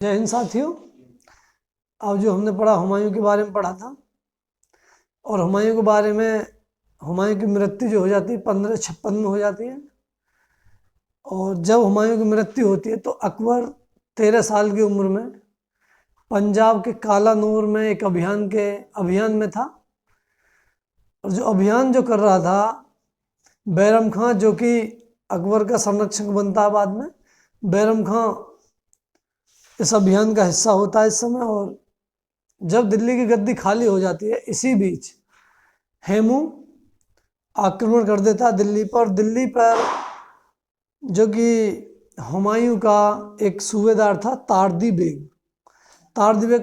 जय हिंद साथियों। अब जो हमने पढ़ा हुमायूं के बारे में पढ़ा था, और हुमायूं के बारे में हुमायूं की मृत्यु जो हो जाती है 1556 में हो जाती है। और जब हुमायूं की मृत्यु होती है तो अकबर 13 साल की उम्र में पंजाब के कालानूर में एक अभियान में था। और जो अभियान जो कर रहा था, बैरम खां जो कि अकबर का संरक्षक बनता है बाद में, बैरम खां इस अभियान का हिस्सा होता है इस समय। और जब दिल्ली की गद्दी खाली हो जाती है, इसी बीच हेमू आक्रमण कर देता है दिल्ली पर। दिल्ली पर जो कि हुमायूं का एक सूबेदार था तारदी बेग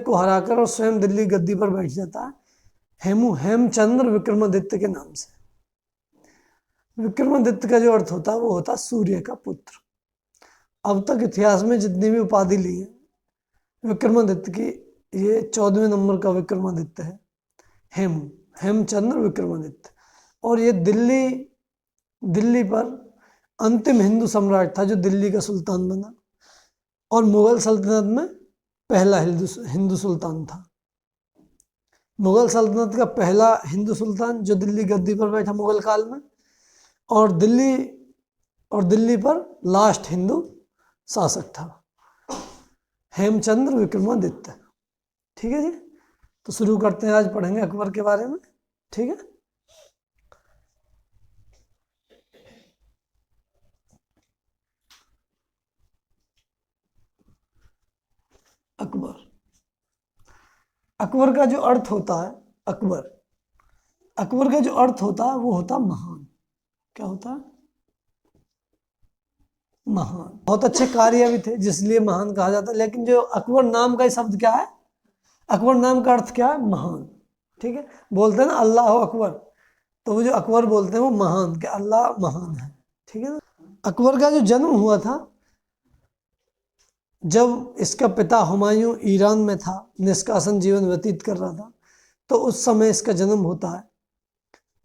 को हराकर और स्वयं दिल्ली गद्दी पर बैठ जाता है हेमचंद्र विक्रमादित्य के नाम से। विक्रमादित्य का जो अर्थ होता है वो होता है सूर्य का पुत्र। अब तक इतिहास में जितनी भी उपाधि ली है विक्रमादित्य की, ये 14वें नंबर का विक्रमादित्य है। हेमचंद्र विक्रमादित्य। और ये दिल्ली पर अंतिम हिंदू सम्राट था जो दिल्ली का सुल्तान बना, और मुगल सल्तनत में पहला हिंदू सुल्तान था। मुगल सल्तनत का पहला हिंदू सुल्तान जो दिल्ली गद्दी पर बैठा मुगल काल में, और दिल्ली पर लास्ट हिंदू शासक था हेमचंद्र विक्रमादित्य। ठीक है जी, तो शुरू करते हैं। आज पढ़ेंगे अकबर के बारे में। ठीक है, अकबर का जो अर्थ होता है, अकबर का जो अर्थ होता है वो होता महान। क्या होता है? महान। बहुत अच्छे कार्य भी थे जिसलिए महान कहा जाता है। लेकिन जो अकबर नाम का शब्द क्या है, अकबर नाम का अर्थ क्या है? महान। ठीक है, बोलते हैं ना अल्लाह अकबर, तो वो जो अकबर बोलते हैं वो महान, कि अल्लाह महान है। ठीक है ना। अकबर का जो जन्म हुआ था, जब इसका पिता हुमायूं ईरान में था, निष्कासन जीवन व्यतीत कर रहा था, तो उस समय इसका जन्म होता है।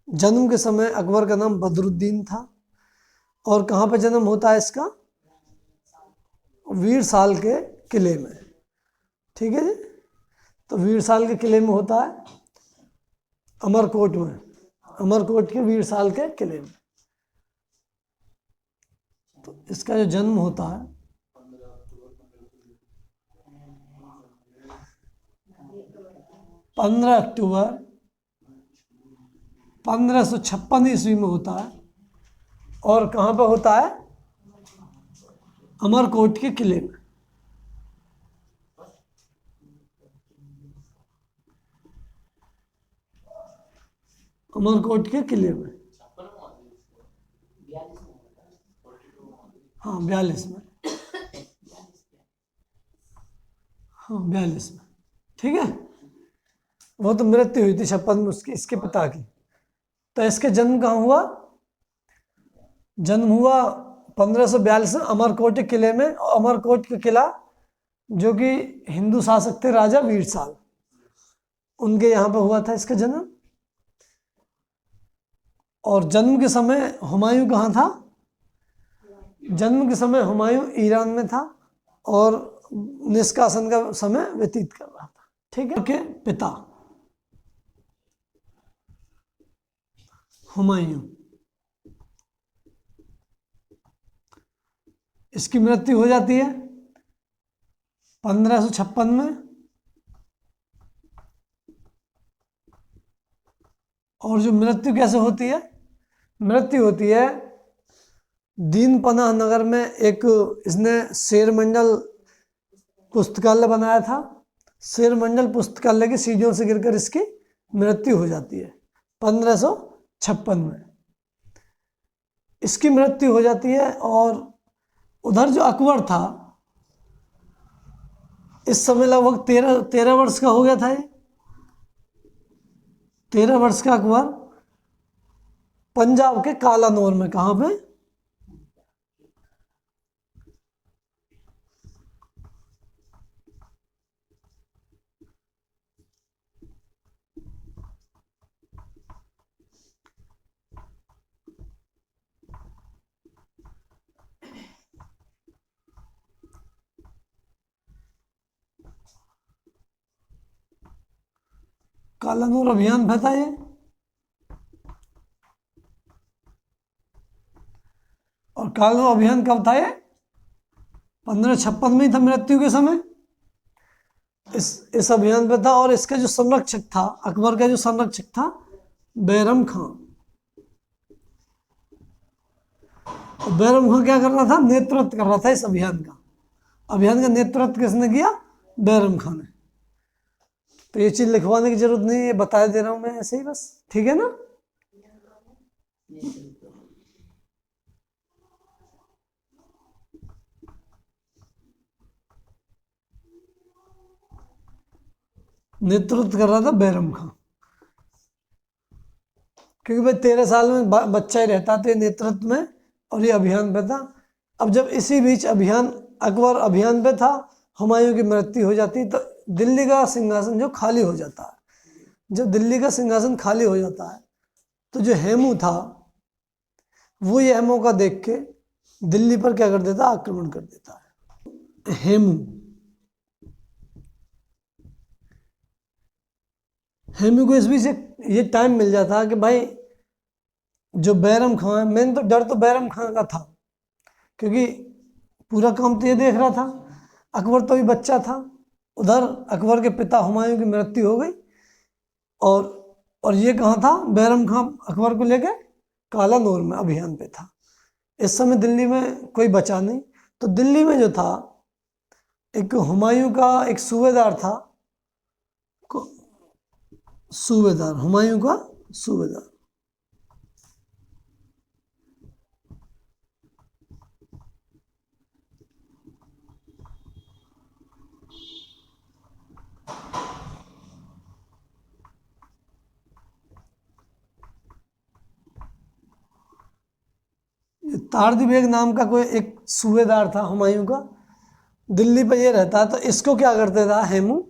जन्म के समय अकबर का नाम बदरुद्दीन था। और कहाँ पे जन्म होता है इसका? वीरसाल के किले में। ठीक है जी, तो वीरसाल के किले में होता है, अमरकोट में, अमरकोट के वीरसाल के किले में। तो इसका जो जन्म होता है 15 अक्टूबर 1556 ईस्वी में होता है। और कहाँ पे होता है? अमरकोट के किले में। अमरकोट के किले में, हाँ 42 में, हाँ 42 में। ठीक है, वो तो मृत्यु हुई थी 56 में उसकी, इसके पिता की। तो इसके जन्म कहाँ हुआ? जन्म हुआ 1542 में अमरकोट के किले में। अमरकोट का किला जो कि हिंदू शासक थे राजा वीरसाल, उनके यहाँ पर हुआ था इसका जन्म। और जन्म के समय हुमायूं कहाँ था? जन्म के समय हुमायूं ईरान में था और निष्कासन का समय व्यतीत कर रहा था। ठीक है, के पिता हुमायूं, इसकी मृत्यु हो जाती है 1556 में। और जो मृत्यु कैसे होती है? मृत्यु होती है दीन पनाह नगर में। एक इसने शेर मंडल पुस्तकालय बनाया था। शेर मंडल पुस्तकालय की सीढ़ियों से गिरकर इसकी मृत्यु हो जाती है 1556 में, इसकी मृत्यु हो जाती है। और उधर जो अकबर था, इस समय लगभग 13 वर्ष का हो गया था। ये 13 वर्ष का अकबर पंजाब के कालानौर में, कहाँ पे? कालानूर अभियान था ये। और कालानूर अभियान कब था ये? 1556 में ही था, मृत्यु के समय इस अभियान पे था। और इसका जो संरक्षक था, अकबर का जो संरक्षक था, बैरम खां। बैरम खां क्या कर रहा था? नेतृत्व कर रहा था इस अभियान का। अभियान का नेतृत्व किसने किया? बैरम खां ने। तो ये चीज लिखवाने की जरूरत नहीं है, ये बता दे रहा हूं मैं ऐसे ही बस, ठीक है ना। नेतृत्व कर रहा था बैरम खां, क्योंकि भाई 13 साल में बच्चा ही रहता था नेतृत्व में, और ये अभियान पे था। अब जब इसी बीच अभियान, अकबर अभियान पे था, हुमायूं की मृत्यु हो जाती, तो दिल्ली का सिंहासन जो खाली हो जाता है। जब दिल्ली का सिंहासन खाली हो जाता है तो जो हेमू था वो ये मौका देख के दिल्ली पर क्या कर देता? आक्रमण कर देता है। हेमू को इस बीच ये टाइम मिल जाता कि भाई जो बैरम खां है, मैंने तो डर तो बैरम खां का था, क्योंकि पूरा काम तो ये देख रहा था, अकबर तो भी बच्चा था। उधर अकबर के पिता हुमायूं की मृत्यु हो गई, और ये कहाँ था? बैरम खां अकबर को लेके कालानूर में अभियान पे था। इस समय दिल्ली में कोई बचा नहीं। तो दिल्ली में जो था, एक हुमायूं का एक सूबेदार था, सूबेदार, हुमायूं का सूबेदार। तारदी बेग नाम का कोई एक सूबेदार था हुमायूं का, दिल्ली पे ये रहता। तो इसको क्या करते था हेमू?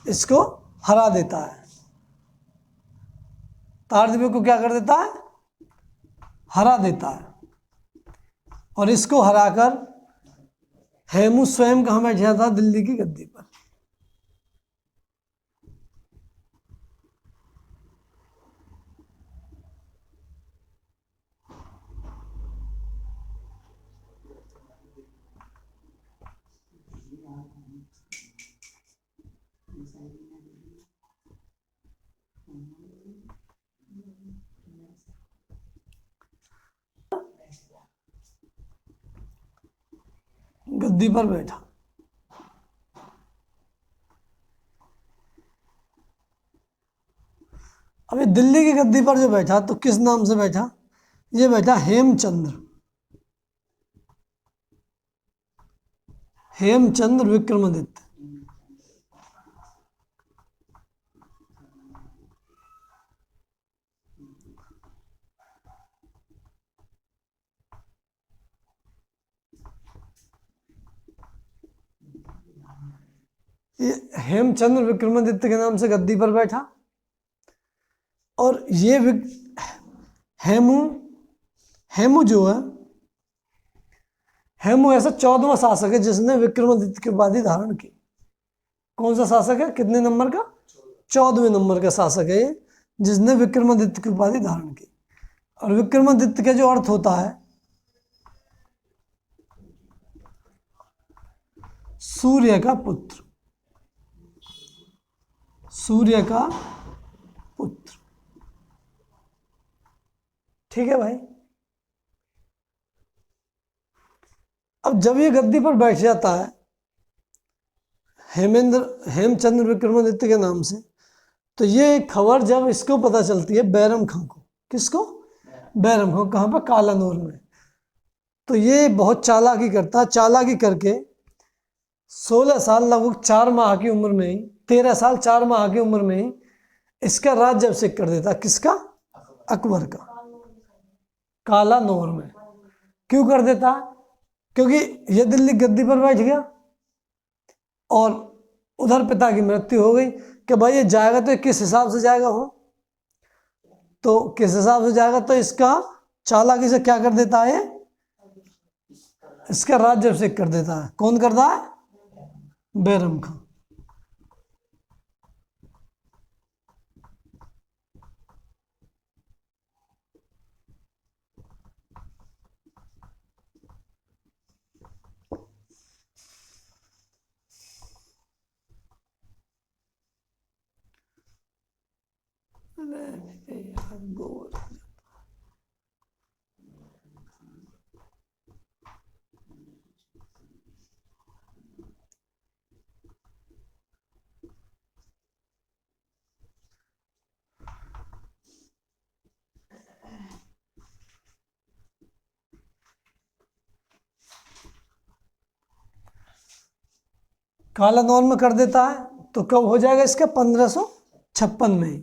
इसको हरा देता है। तारदी बेग को क्या कर देता है? हरा देता है। और इसको हराकर हेमू स्वयं कहाँ बैठा था? दिल्ली की गद्दी पर। गद्दी पर बैठा। अभी दिल्ली की गद्दी पर जो बैठा, तो किस नाम से बैठा? ये बैठा हेमचंद्र, हेमचंद्र विक्रमादित्य। ये हेमचंद्र विक्रमादित्य के नाम से गद्दी पर बैठा। और ये हेमू हेमू जो है, हेमू ऐसा 14वां शासक है जिसने विक्रमादित्य की उपाधि धारण की। कौन सा शासक है? कितने नंबर का? 14वें नंबर का शासक है ये, जिसने विक्रमादित्य की उपाधि धारण की। और विक्रमादित्य का जो अर्थ होता है सूर्य का पुत्र, सूर्य का पुत्र। ठीक है भाई। अब जब ये गद्दी पर बैठ जाता है हेमचंद्र विक्रमादित्य के नाम से, तो ये खबर जब इसको पता चलती है बैरम खां को। किसको? बैरम खां। कहाँ पर? कालानूर में। तो ये बहुत चालाकी करता है। चालाकी करके 16 साल, लगभग 4 माह की उम्र में ही, 13 साल 4 माह की उम्र में ही इसका राज्य अभिषेक कर देता। किसका? अकबर का, कालानूर में। क्यों कर देता? क्योंकि ये दिल्ली गद्दी पर बैठ गया और उधर पिता की मृत्यु हो गई। कि भाई ये जाएगा तो किस हिसाब से जाएगा? हो तो किस हिसाब से जाएगा? तो इसका चालाकी से क्या कर देता है? इसका राज्य अभिषेक कर देता है। कौन करता है? बैरम खां। यार बोल। काला नॉर्म में कर देता है तो कब हो जाएगा इसका 1556 में ही।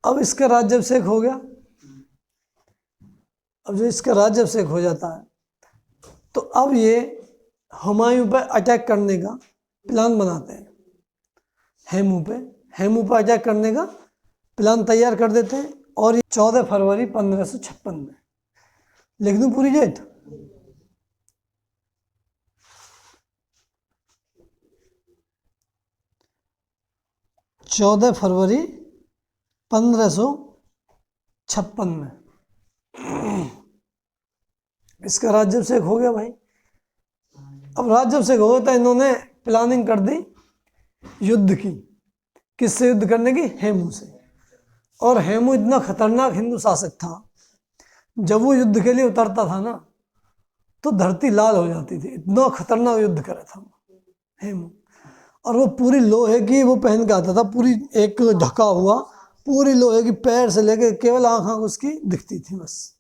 अब इसका राज्याभिषेक हो गया। अब जो इसका राज्याभिषेक हो जाता है तो अब ये हुमायूं पर अटैक करने का प्लान बनाते हैं। हेमू पे अटैक करने का प्लान तैयार कर देते हैं। और ये 14 फरवरी 1556 में, लिख दूं पूरी डेट? 14 फरवरी 1556 में इसका राज्याभिषेक हो गया भाई। अब राज्याभिषेक हो गया तो इन्होंने प्लानिंग कर दी युद्ध की। किससे युद्ध करने की? हेमू से। और हेमू इतना खतरनाक हिंदू शासक था, जब वो युद्ध के लिए उतरता था ना तो धरती लाल हो जाती थी। इतना खतरनाक युद्ध करा था हेमू। और वो पूरी लोहे की वो पहन के आता था, पूरी एक ढका हुआ, पूरी लोहे की, पैर से लेके केवल आंख उसकी दिखती थी बस।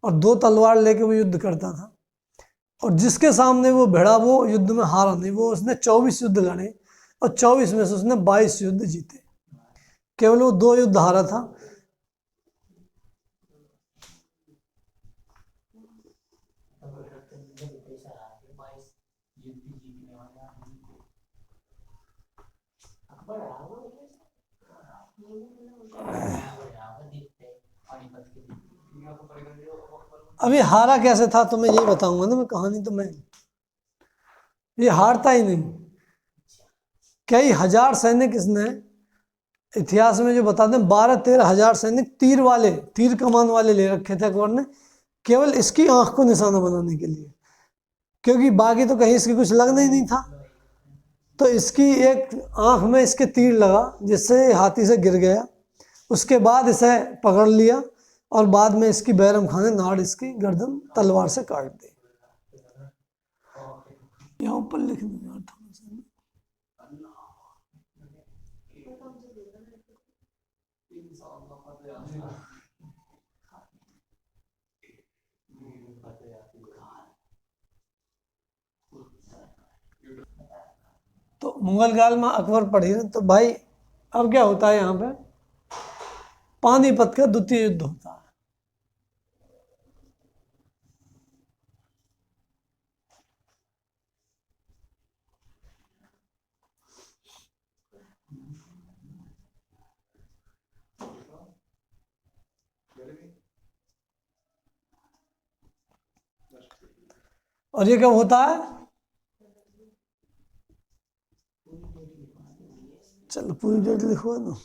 और 2 तलवार लेके वो युद्ध करता था। और जिसके सामने वो भिड़ा वो युद्ध में हारा नहीं। वो उसने 24 युद्ध लड़े और 24 में से उसने 22 युद्ध जीते। केवल वो 2 युद्ध हारा था। अभी हारा कैसे था तो मैं यही बताऊंगा ना मैं कहानी। तो मैं ये हारता ही नहीं। कई हजार सैनिक इसने इतिहास में जो बताते हैं 12-13 हजार सैनिक तीर कमान वाले ले रखे थे अकबर ने, केवल इसकी आंख को निशाना बनाने के लिए। क्योंकि बाकी तो कहीं इसकी कुछ लगना ही नहीं था। तो इसकी एक आंख में इसके तीर लगा जिससे हाथी से गिर गया। उसके बाद इसे पकड़ लिया और बाद में इसकी बैरम खान ने नाड़ इसकी गर्दन तलवार से काट दी। यहाँ ऊपर लिख दूंगा थोड़ा सा। तो मुगल काल में अकबर पढ़ी तो भाई अब क्या होता है यहाँ पे, पानीपत का द्वितीय युद्ध होता है। और ये कब होता है? चलो पूरी डेट लिखवा दो।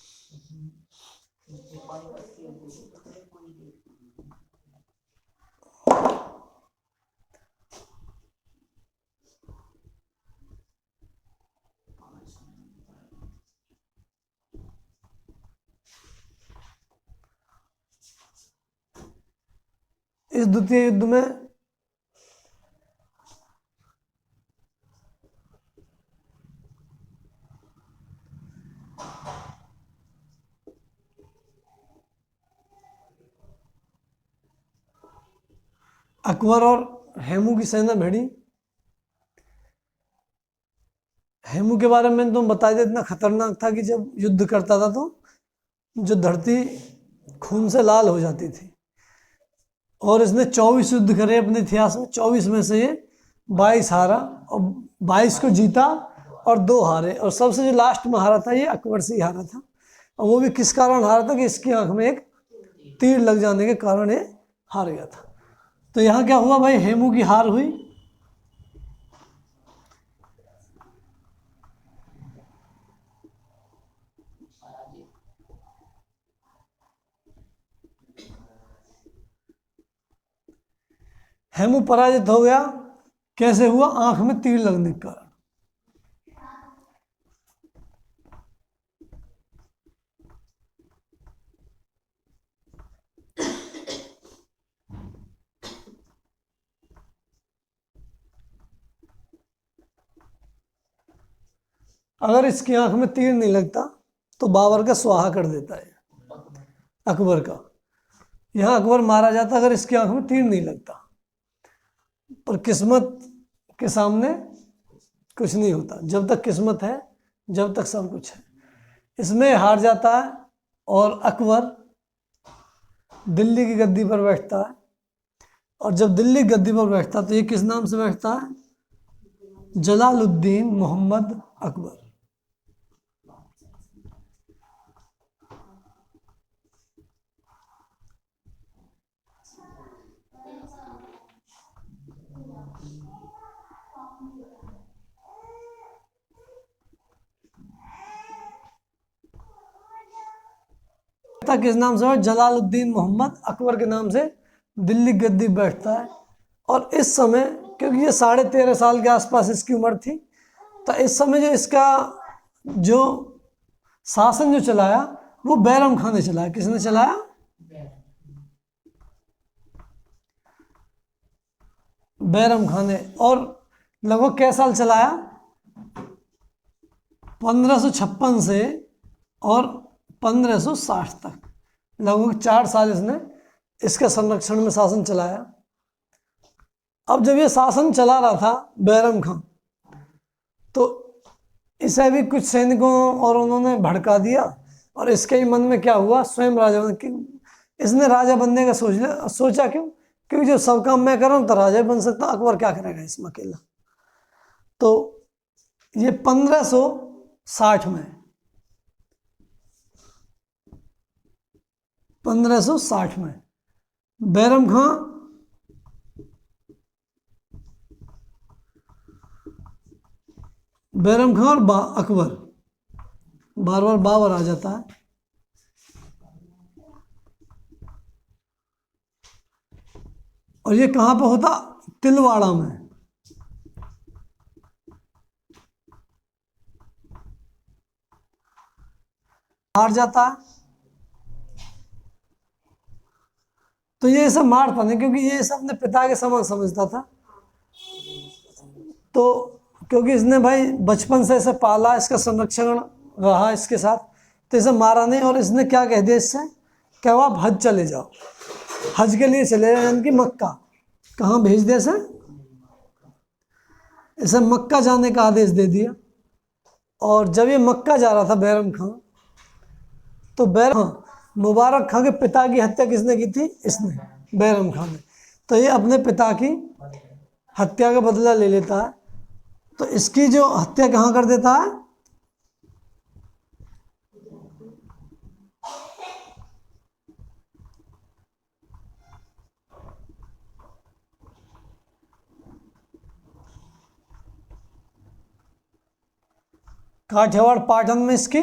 इस द्वितीय युद्ध में अकबर और हेमू की सेना भिड़ी। हेमू के बारे में तुम बता दे, इतना खतरनाक था कि जब युद्ध करता था तो जो धरती खून से लाल हो जाती थी। और इसने 24 युद्ध करे अपने इतिहास में। 24 में से ये 22 हारा और 22 को जीता और 2 हारे। और सबसे जो लास्ट में हारा था ये अकबर से ही हारा था। और वो भी किस कारण हारा था कि इसकी आंख में एक तीर लग जाने के कारण ये हार गया था। तो यहाँ क्या हुआ भाई, हेमू की हार हुई। हेमू पराजित हो गया। कैसे हुआ? आंख में तीर लगने के कारण। अगर इसकी आंख में तीर नहीं लगता तो बाबर का स्वाहा कर देता है, अकबर का। यहां अकबर मारा जाता अगर इसकी आंख में तीर नहीं लगता। पर किस्मत के सामने कुछ नहीं होता। जब तक किस्मत है, जब तक सब कुछ है। इसमें हार जाता है और अकबर दिल्ली की गद्दी पर बैठता है। और जब दिल्ली गद्दी पर बैठता तो ये किस नाम से बैठता है? जलालुद्दीन मोहम्मद अकबर। किस नाम से? जलालुद्दीन मोहम्मद अकबर के नाम से दिल्ली गद्दी बैठता है। और इस समय, क्योंकि ये 13.5 साल के आसपास इसकी उम्र थी, तो इस समय जो इसका जो शासन जो चलाया वो बैरम खान ने चलाया। किसने चलाया? बैरम खान ने। और लगभग कै साल चलाया? 1556 से और 1560 तक, लगभग 4 साल इसने इसके संरक्षण में शासन चलाया। अब जब ये शासन चला रहा था बैरम खान, तो इसे भी कुछ सैनिकों और उन्होंने भड़का दिया। और इसके ही मन में क्या हुआ? स्वयं राजा इसने राजा बनने का सोचा। क्यों? क्योंकि जो सब काम मैं कर रहा हूं तो राजा बन सकता, अकबर क्या करेगा इसमें अकेला। तो ये 1560 में 1560 में बैरम खान और अकबर, बार बार बाबर आ जाता है। और ये कहां पे होता? तिलवाड़ा में। हार जाता है तो ये सब मारता नहीं, क्योंकि ये सब अपने पिता के समान समझता था। तो क्योंकि इसने भाई बचपन से इसे पाला, इसका संरक्षण रहा इसके साथ, तो इसे मारा नहीं। और इसने क्या कह दिया इससे? क्या आप हज चले जाओ, हज के लिए चले जाओ, यानी कि मक्का। कहाँ भेज दिया इसे मक्का जाने का आदेश दे दिया। और जब ये मक्का जा रहा था बैरम खान, तो बैरम मुबारक खान के पिता की हत्या किसने की थी? इसने, बैरम खान ने। तो ये अपने पिता की हत्या का बदला ले लेता है। तो इसकी जो हत्या कहाँ कर देता है? काठियावाड़ पाटन में इसकी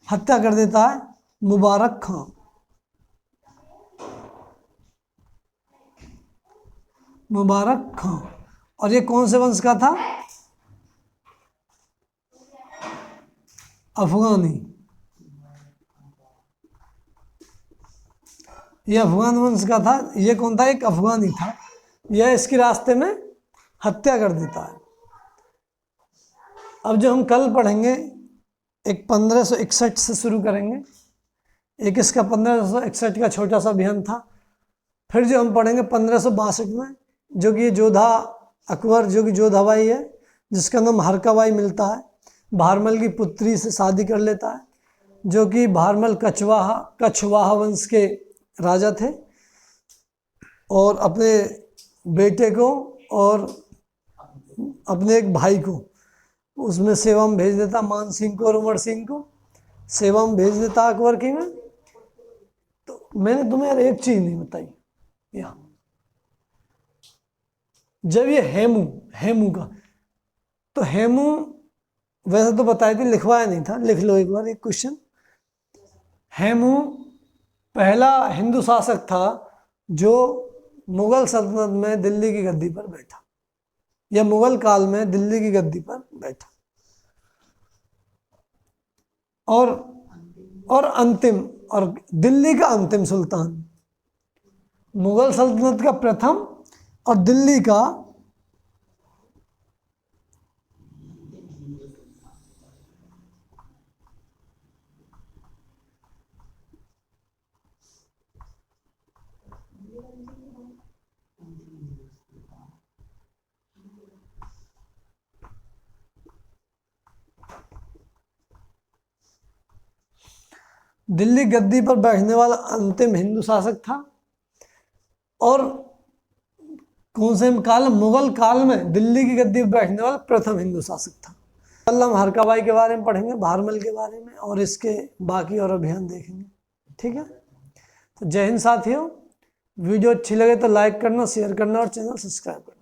हत्या कर देता है मुबारक खान। मुबारक खान। और ये कौन से वंश का था? अफगानी। ये अफगान वंश का था। ये कौन था? एक अफगानी था। यह इसके रास्ते में हत्या कर देता है। अब जो हम कल पढ़ेंगे, एक 1561 से शुरू करेंगे। एक इसका 1561 का छोटा सा अभियान था। फिर जो हम पढ़ेंगे 1562 में, जो कि जोधा अकबर, जो कि जोधाबाई है, जिसका नाम हरकाबाई मिलता है, भारमल की पुत्री से शादी कर लेता है, जो कि भारमल कछवाहा वंश के राजा थे। और अपने बेटे को और अपने एक भाई को उसमें सेवा में भेज देता, मान सिंह को और उमर सिंह को सेवा में भेज देता अकबर की में। तो मैंने तुम्हें यार एक चीज नहीं बताई यहाँ, जब ये हेमू का, तो हेमू वैसे तो बताई थी, लिखवाया नहीं था, लिख लो एक बार एक क्वेश्चन। हेमू पहला हिंदू शासक था जो मुगल सल्तनत में दिल्ली की गद्दी पर बैठा, या मुगल काल में दिल्ली की गद्दी पर बैठा। और अंतिम, और दिल्ली का अंतिम सुल्तान, मुगल सल्तनत का प्रथम और दिल्ली का दिल्ली गद्दी पर बैठने वाला अंतिम हिंदू शासक था। और कौन से काल? मुगल काल में दिल्ली की गद्दी पर बैठने वाला प्रथम हिंदू शासक था। कल हम हरकाबाई के बारे में पढ़ेंगे, भारमल के बारे में, और इसके बाकी और अभियान देखेंगे। ठीक है, तो जय हिंद साथियों। वीडियो अच्छी लगे तो लाइक करना, शेयर करना और चैनल सब्सक्राइब करना।